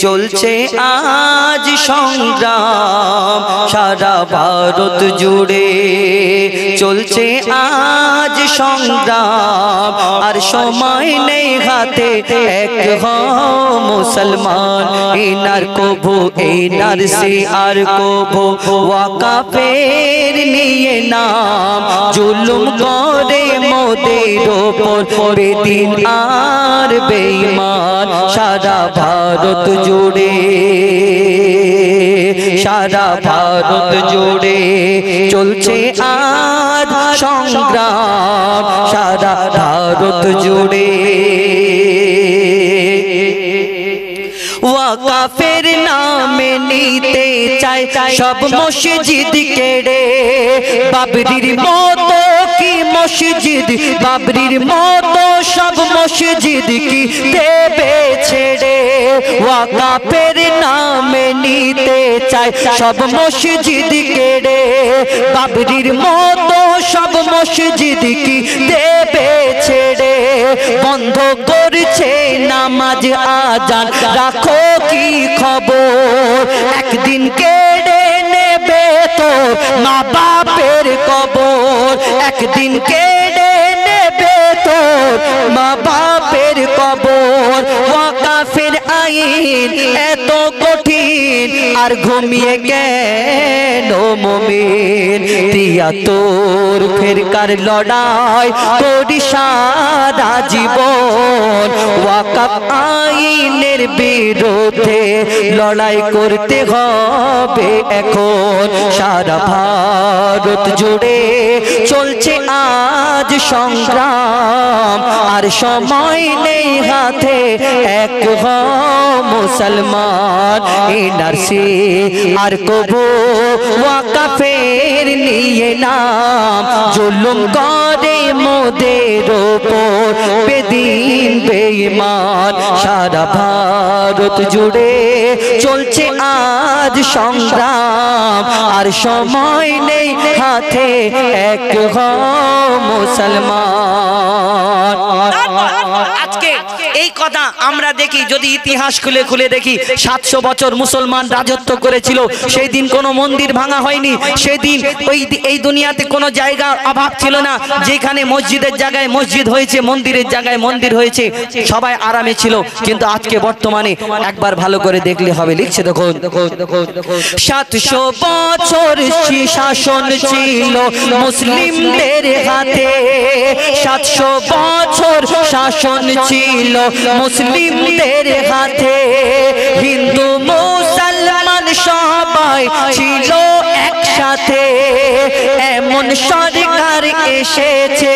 চলছে আজ সংগ্রাম সারা ভারত জুড়ে চলছে আজ সংগ্রাম আর সময় নেই হাতে এক হও মুসলমান ইনার কবু ইনার সে আর কবু ওয়াকাফের নিয়ে নাম জুলুম করে মোদের ওপর বেদিন আর বেঈমান সারা ভারত জুড়ে সারা ভারত জুড়ে চলছে আজ সংগ্রাম সারা ভারত জুড়ে ওয়াকাফের নামে নিতে চায় সব মসজিদ কেড়ে বাবরির মতো কি মসজিদ বাবরির মতো সব মসজিদ কি দেবে ছেড়ে ওয়াকাফের নামে নিতে চায় সব মসজিদ কেড়ে বাবরির মতো সব মসজিদ কি দেবে ছেড়ে বন্ধ করছে নামাজ আজান রাখো কি খবর একদিন কেড়ে নেবে তো মা বাপের কবর একদিন কেড়ে নেবে তো মা বাপের কবর ওয়াকাফের আইন এত কঠিন আর ঘুমিয়ে গেল মুমিন তিয়াত্তর ফিরকার লড়াই করি সারা জীবন ওয়াকাফ আইনের বিরুদ্ধে লড়াই করতে হবে এখন সারা ভারত জুড়ে চলছে আজ সংগ্রাম আর সময় নেই হাতে এক হও মুসলমান এনআরসি আর কবু ওয়াকাফের নিয়ে নাম জুলুম করে মোদের ওপর বেদিন বেঈমান সারা ভারত জুড়ে চলছে আজ সংগ্রাম আর সময় নেই হাতে এক হও মুসলমান আজকে এই কথা আমরা দেখি যদি ইতিহাস খুলে খুলে দেখি 700 বছর মুসলমান রাজত্ব করেছিল সেই দিন কোনো মন্দির ভাঙা হয়নি সেই দিন এই দুনিয়াতে কোনো জায়গার অভাব ছিল না যেখানে মসজিদের জায়গায় মসজিদ হয়েছে মন্দিরের জায়গায় মন্দির হয়েছে সবাই আরামে ছিল কিন্তু আজকে বর্তমানে একবার ভালো করে দেখলে হবে লিখছে দেখুন 700 বছর শাসন ছিল মুসলিমদের হাতে 700 বছর শাসন ছিল মুসলিমদের হাতে হিন্দু মুসলমান সবাই ছিল একসাথে এমন সরকার এসেছে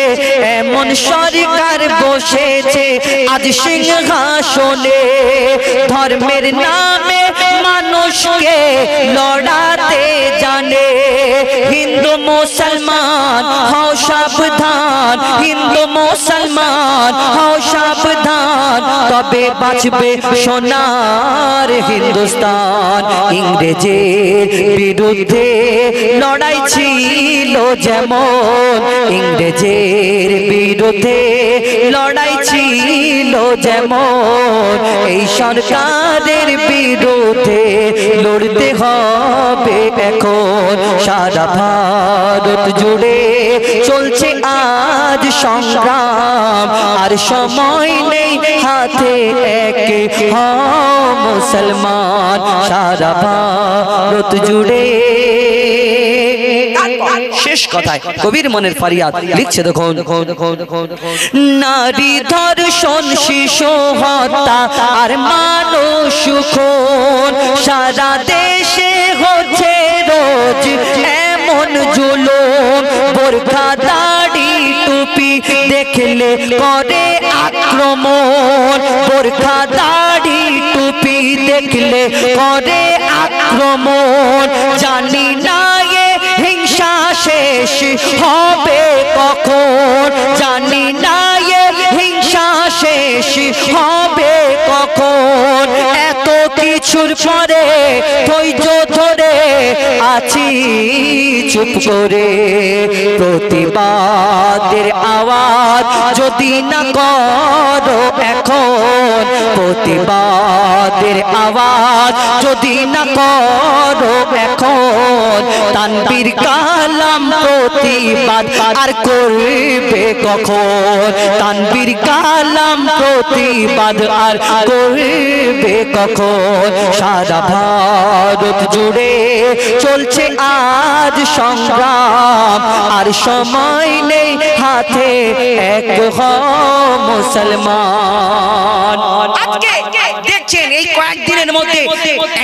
এমন সরকার বসেছে আজ সিংহাসনে ধর্মের নামে মানুষকে লড়াতে জানে হিন্দু মুসলমান হও সাবধান হিন্দু মুসলমান হও সাবধান তবে বাঁচবে সোনার হিন্দুস্তান ইংরেজের বিরুদ্ধে লড়াই ছিল যেমন ইংরেজের বিরুদ্ধে লড়াই ছিল যেমন এই সরকারের বিরুদ্ধে লড়তে হবে এখন সারা ভারত জুড়ে চলছে আজ সংগ্রাম আর সময় নেই হাতে এক হও মুসলমান সারা ভারত জুড়ে শেষ কথায় কবির মনের ফরিয়াদ লিখছে দেখুন নারী ধর্ষণ শিশু হত্যা আর মানুষ খুন সারা দেশে হচ্ছে রোজ এমন জুলুম বোরখা দাড়ি টুপি দেখলে করে আক্রমণ বোরখা দাড়ি টুপি দেখলে করে আক্রমণ জানি না হিংসা শেষ হবে কখন জানি না হিংসা শেষ হবে কখন এত কিছুর পরে ধৈর্য ধরে আছি চুপ করে প্রতিবাদের আওয়াজ যদি না করো এখন প্রতিবাদের আওয়াজ যদি না করো এখন, তানবীর কালাম প্রতিবাদ আর করবে কখন? তানবীর কালাম প্রতিবাদ আর করবে কখন? সারা ভারত জুড়ে চলছে আজ সংগ্রাম, আর সময় নেই হাতে, এক হও মুসলমান। আজকে দেখছেন এই কয়েকদিনের মধ্যে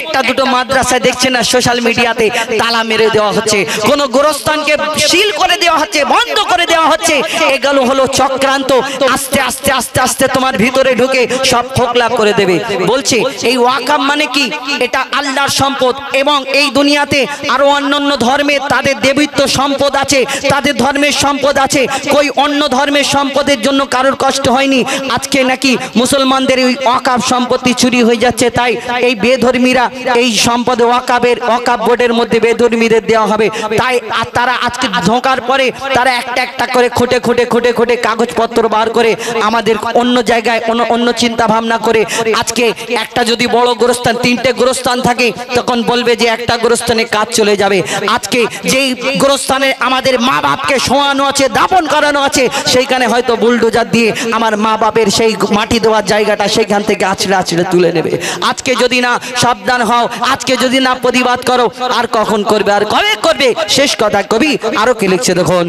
একটা দুটো মাদ্রাসা দেখছেন না সোশ্যাল মিডিয়াতে তালা মেরে দেওয়া হচ্ছে, কোন গোরস্থানকে সিল করে দেওয়া হচ্ছে, বন্ধ করে দেওয়া হচ্ছে। এগুলো হলো চক্রান্ত। আস্তে আস্তে আস্তে আস্তে তোমার ভিতরে ঢুকে সব খোকলা করে দেবে। বলছি এই ওয়াকাব মানে কি? এটা আল্লাহর সম্পদ, এবং এই দুনিয়াতে আরো অন্যান্য ধর্মের তাদের দেবীত্ব সম্পদ আছে, তাদের ধর্মের সম্পদ আছে। কই অন্য ধর্মের সম্পদের জন্য কারোর কষ্ট হয়নি। আজকে নাকি মুসলমানদের ওই ওয়াকাব সম্পত্তি চুরি হয়ে যাচ্ছে, তাই এই বেধর্মীরা এই সম্পদ ওয়াকাব বোর্ডের মধ্যে বেধর্মীদের দেওয়া হবে। তাই তারা আজকে ধোঁকার পরে তারা একটা একটা করে খুঁটে খুঁটে খুঁটে খুঁটে কাগজপত্র বার করে আমাদের অন্য জায়গায় অন্য চিন্তা ভাবনা করে। আজকে একটা যদি বড় গোরস্থান, 3টে গোরস্থান থাকে, তখন বলবে যে একটা গোরস্থানে কাজ চলে যাবে। আজকে যেই গোরস্থানে আমাদের মা বাপকে শোয়ানো আছে, দাফন করানো আছে, সেইখানে হয়তো বুলডোজার দিয়ে আমার মা বাপের সেই মাটি দেওয়ার জায়গাটা সেখান থেকে আছড়ে আছড়ে তুলে নেবে। আজকে যদি না সাবধান হও, আজকে যদি না প্রতিবাদ করো, আর কখন করবে, আর কবে করবে? শেষ কথা কবি আরো কি লিখছে দেখুন,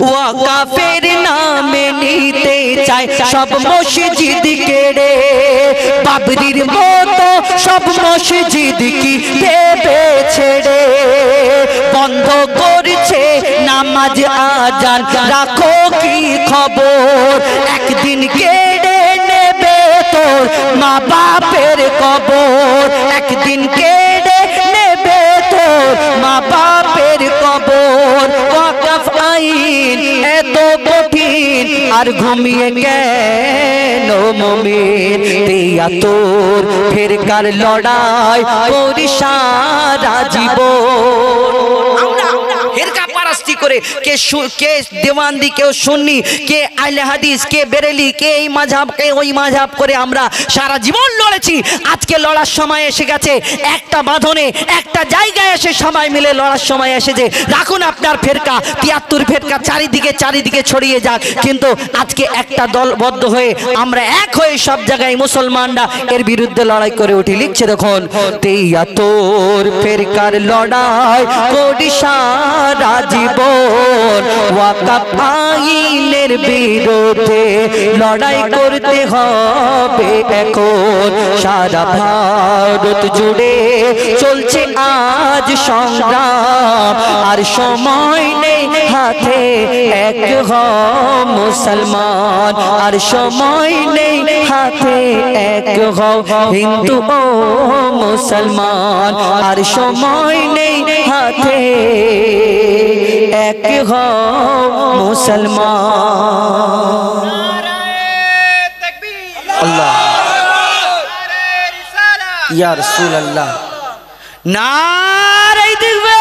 ওয়াকাফের নামে নিতে চায় সব মসজিদ কেড়ে, বাবরির মতো সব মসজিদ কি দেবে ছেড়ে, বন্ধ করছে নামাজ আজান, রাখো কি খবর, একদিন কেড়ে নেবে তোর মা বাপের কবর, একদিন কেড়ে নেবে তোর মা বাপের কবর। ওয়াকাফ আইন এত কঠিন আর ঘুমিয়ে কেন মুমিন, তিয়াত্তর ফেরকার লড়াই করি সারা জীবন। আমরা ফেরকা পারাস্তি করে কে দেওয়ানদি, কেউ সুন্নি, কে আহলে হাদিস, কে বেরেলি, কে এই মাযহাব, কে ওই মাযহাব করে আমরা সারা জীবন লড়েছি। আজকে লড়ার সময় এসে গেছে, একটা বাঁধনে একটা জায়গায় এসে সবাই মিলে লড়ার সময় এসেছে। রাখুন আপনার ফেরকা, 73 ফেরকা চারিদিকে ছড়িয়ে যাক, কিন্তু আজকে একটা দলবদ্ধ হয়ে আমরা এক হয়ে সব জায়গায় মুসলমানরা এর বিরুদ্ধে লড়াই করে উঠি। লিখছে দেখুন, 73 ফেরকার লড়াই করি সারা জীবন, ওয়াকাফ আইনের বিরুদ্ধে লড়াই করতে হবে এখন। সারা ভারত জুড়ে চলছে আজ সংগ্রাম, আর সময় নেই হাতে, এক হও মুসলমান, আর সময় নেই হাতে, এক হও হিন্দু ও মুসলমান, আর সময় নেই হাতে, এক হও মুসলমান। আল্লাহ ইয়া রাসূলুল্লাহ, নারে তাকবীর,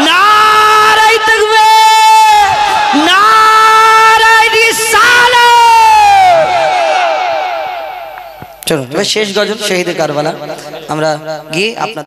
নারে তাকবীর, নারে রিসালাত। চলো এবার শেষ গজল শহীদে কারবালা আমরা গিয়ে আপনার